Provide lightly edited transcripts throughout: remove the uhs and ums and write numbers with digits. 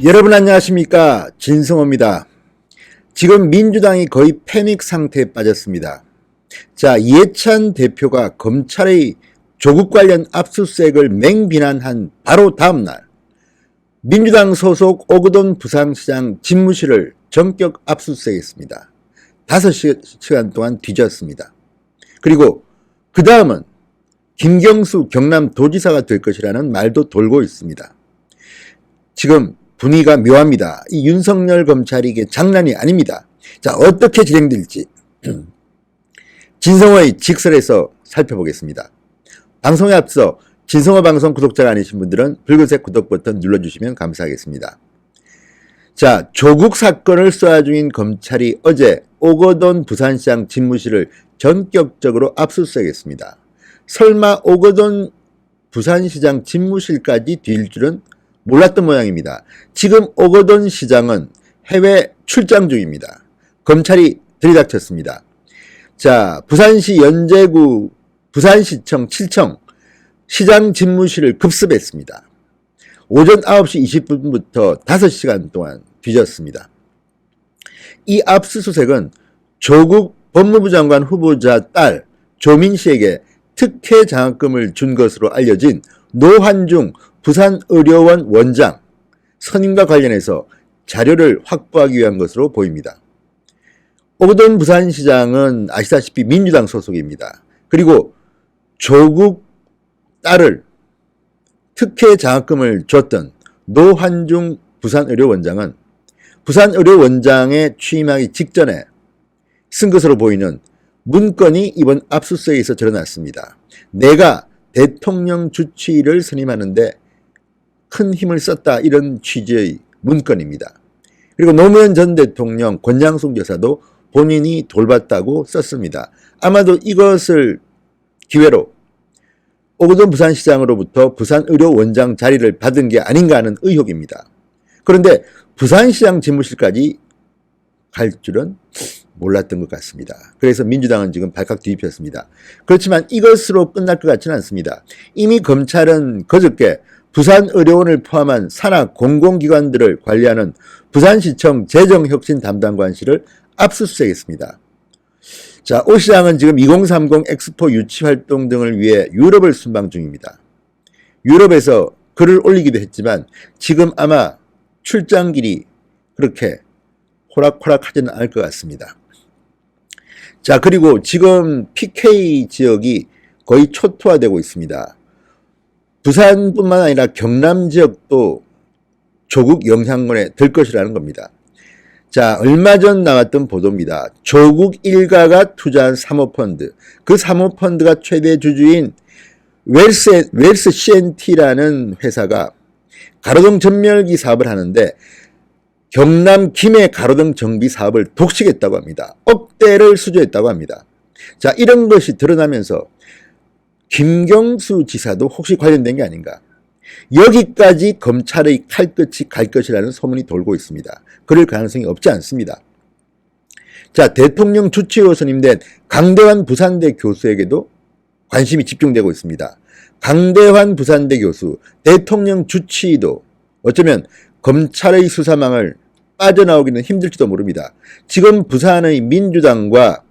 여러분 안녕하십니까, 진성호입니다. 지금 민주당이 거의 패닉 상태에 빠졌습니다. 자, 이해찬 대표가 검찰의 조국 관련 압수수색을 맹비난한 바로 다음날 민주당 소속 오거돈 부산시장 집무실을 전격 압수수색했습니다. 5시간 동안 뒤졌습니다. 그리고 그 다음은 김경수 경남도지사가 될 것이라는 말도 돌고 있습니다. 지금 분위기가 묘합니다. 이 윤석열 검찰이 이게 장난이 아닙니다. 자, 어떻게 진행될지 진성호의 직설에서 살펴보겠습니다. 방송에 앞서 진성호 방송 구독자가 아니신 분들은 붉은색 구독 버튼 눌러주시면 감사하겠습니다. 자, 조국 사건을 수사 중인 검찰이 어제 오거돈 부산시장 집무실을 전격적으로 압수수색했습니다. 설마 오거돈 부산시장 집무실까지 뒤일 줄은 몰랐던 모양입니다. 지금 오거돈 시장은 해외 출장 중입니다. 검찰이 들이닥쳤습니다. 자, 부산시 연제구 부산시청 7청 시장 집무실을 급습했습니다. 오전 9시 20분부터 5시간 동안 뒤졌습니다. 이 압수수색은 조국 법무부 장관 후보자 딸 조민 씨에게 특혜 장학금을 준 것으로 알려진 노환중 부산의료원 원장 선임과 관련해서 자료를 확보하기 위한 것으로 보입니다. 오거돈 부산시장은 아시다시피 민주당 소속입니다. 그리고 조국 딸을 특혜 장학금을 줬던 노환중 부산의료원장은 부산의료원장에 취임하기 직전에 쓴 것으로 보이는 문건이 이번 압수수색에서 드러났습니다. 내가 대통령 주치의를 선임하는데 큰 힘을 썼다, 이런 취지의 문건입니다. 그리고 노무현 전 대통령 권양숙 여사도 본인이 돌봤다고 썼습니다. 아마도 이것을 기회로 오거돈 부산시장으로부터 부산의료원장 자리를 받은 게 아닌가 하는 의혹입니다. 그런데 부산시장 집무실까지 갈 줄은 몰랐던 것 같습니다. 그래서 민주당은 지금 발칵 뒤집혔습니다. 그렇지만 이것으로 끝날 것 같지는 않습니다. 이미 검찰은 그저께 부산의료원을 포함한 산하 공공기관들을 관리하는 부산시청 재정혁신 담당관실을 압수수색했습니다. 자, 오 시장은 지금 2030 엑스포 유치활동 등을 위해 유럽을 순방 중입니다. 유럽에서 글을 올리기도 했지만 지금 아마 출장길이 그렇게 호락호락하지는 않을 것 같습니다. 자, 그리고 지금 PK 지역이 거의 초토화되고 있습니다. 부산뿐만 아니라 경남 지역도 조국 영향권에 들 것이라는 겁니다. 자, 얼마 전 나왔던 보도입니다. 조국 일가가 투자한 사모펀드, 그 사모펀드가 최대 주주인 웰스 CNT라는 회사가 가로등 전멸기 사업을 하는데 경남 김해 가로등 정비 사업을 독식했다고 합니다. 억대를 수주했다고 합니다. 자, 이런 것이 드러나면서 김경수 지사도 혹시 관련된 게 아닌가. 여기까지 검찰의 칼끝이 갈 것이라는 소문이 돌고 있습니다. 그럴 가능성이 없지 않습니다. 자, 대통령 주치의로 선임된 강대환 부산대 교수에게도 관심이 집중되고 있습니다. 강대환 부산대 교수, 대통령 주치의도 어쩌면 검찰의 수사망을 빠져나오기는 힘들지도 모릅니다. 지금 부산의 민주당과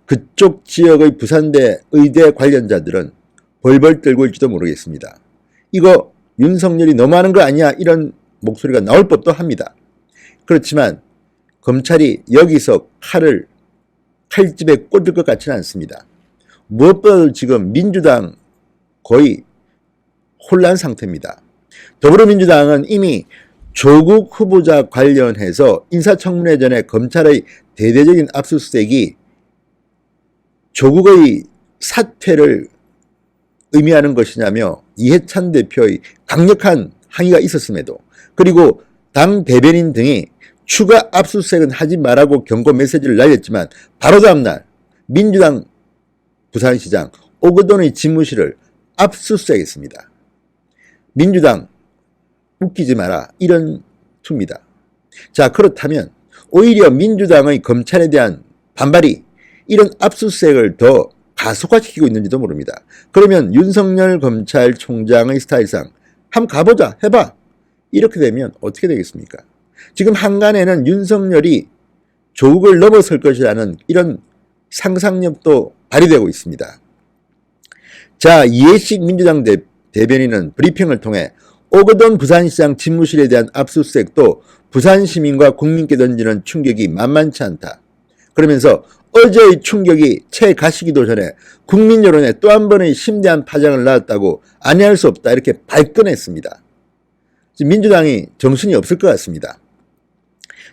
그쪽 지역의 부산대 의대 관련자들은 벌벌 떨고 있지도 모르겠습니다. 이거 윤석열이 너무하는 거 아니야, 이런 목소리가 나올 법도 합니다. 그렇지만 검찰이 여기서 칼집에 꽂을 것 같지는 않습니다. 무엇보다도 지금 민주당 거의 혼란 상태입니다. 더불어민주당은 이미 조국 후보자 관련해서 인사청문회 전에 검찰의 대대적인 압수수색이 조국의 사퇴를 의미하는 것이냐며 이해찬 대표의 강력한 항의가 있었음에도, 그리고 당 대변인 등이 추가 압수수색은 하지 말라고 경고 메시지를 날렸지만 바로 다음날 민주당 부산시장 오거돈의 집무실을 압수수색했습니다. 민주당 웃기지 마라, 이런 투입니다. 자, 그렇다면 오히려 민주당의 검찰에 대한 반발이 이런 압수수색을 더 가속화시키고 있는지도 모릅니다. 그러면 윤석열 검찰총장의 스타일상 한번 가보자, 해봐, 이렇게 되면 어떻게 되겠습니까? 지금 한간에는 윤석열이 조국을 넘어설 것이라는 이런 상상력도 발휘되고 있습니다. 자, 이해식 민주당 대변인은 브리핑을 통해 오거돈 부산시장 집무실에 대한 압수수색도 부산 시민과 국민께 던지는 충격이 만만치 않다. 그러면서 어제의 충격이 채 가시기도 전에 국민 여론에 또 한 번의 심대한 파장을 낳았다고 아니할 수 없다. 이렇게 발끈했습니다. 민주당이 정신이 없을 것 같습니다.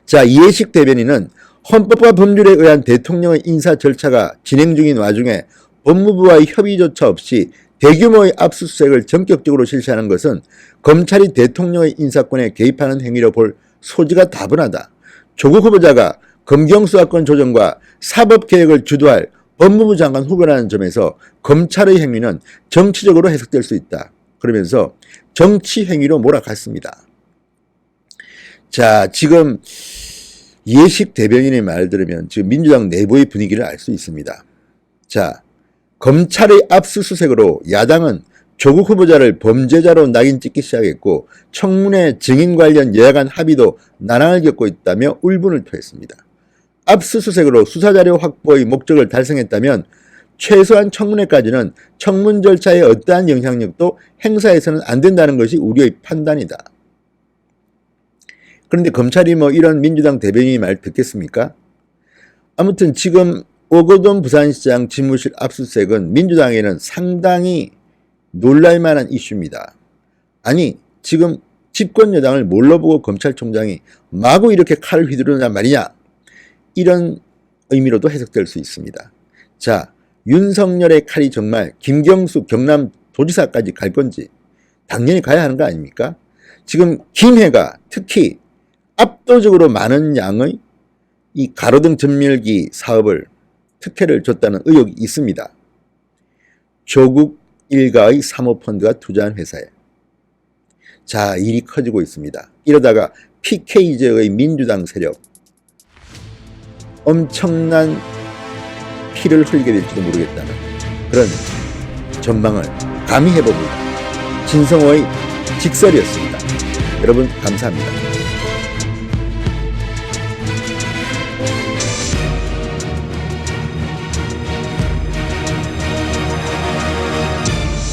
자, 이해식 대변인은 헌법과 법률에 의한 대통령의 인사 절차가 진행 중인 와중에 법무부와의 협의조차 없이 대규모의 압수수색을 전격적으로 실시하는 것은 검찰이 대통령의 인사권에 개입하는 행위로 볼 소지가 다분하다. 조국 후보자가 검경수사권 조정과 사법개혁을 주도할 법무부 장관 후보라는 점에서 검찰의 행위는 정치적으로 해석될 수 있다. 그러면서 정치 행위로 몰아갔습니다. 자, 지금 이해식 대변인의 말 들으면 지금 민주당 내부의 분위기를 알 수 있습니다. 자, 검찰의 압수수색으로 야당은 조국 후보자를 범죄자로 낙인 찍기 시작했고 청문회 증인 관련 여야 간 합의도 난항을 겪고 있다며 울분을 토했습니다. 압수수색으로 수사자료 확보의 목적을 달성했다면 최소한 청문회까지는 청문 절차에 어떠한 영향력도 행사해서는 안 된다는 것이 우리의 판단이다. 그런데 검찰이 이런 민주당 대변인의 말 듣겠습니까? 아무튼 지금 오거돈 부산시장 집무실 압수수색은 민주당에는 상당히 놀랄만한 이슈입니다. 아니, 지금 집권 여당을 뭘로 보고 검찰총장이 마구 이렇게 칼을 휘두르냐 말이냐, 이런 의미로도 해석될 수 있습니다. 자, 윤석열의 칼이 정말 김경수 경남도지사까지 갈 건지 당연히 가야 하는 거 아닙니까? 지금 김해가 특히 압도적으로 많은 양의 이 가로등 전멸기 사업을 특혜를 줬다는 의혹이 있습니다. 조국 일가의 사모펀드가 투자한 회사에. 자, 일이 커지고 있습니다. 이러다가 PK제의 민주당 세력 엄청난 피를 흘리게 될지도 모르겠다는 그런 전망을 감히 해봅니다. 진성호의 직설이었습니다. 여러분 감사합니다.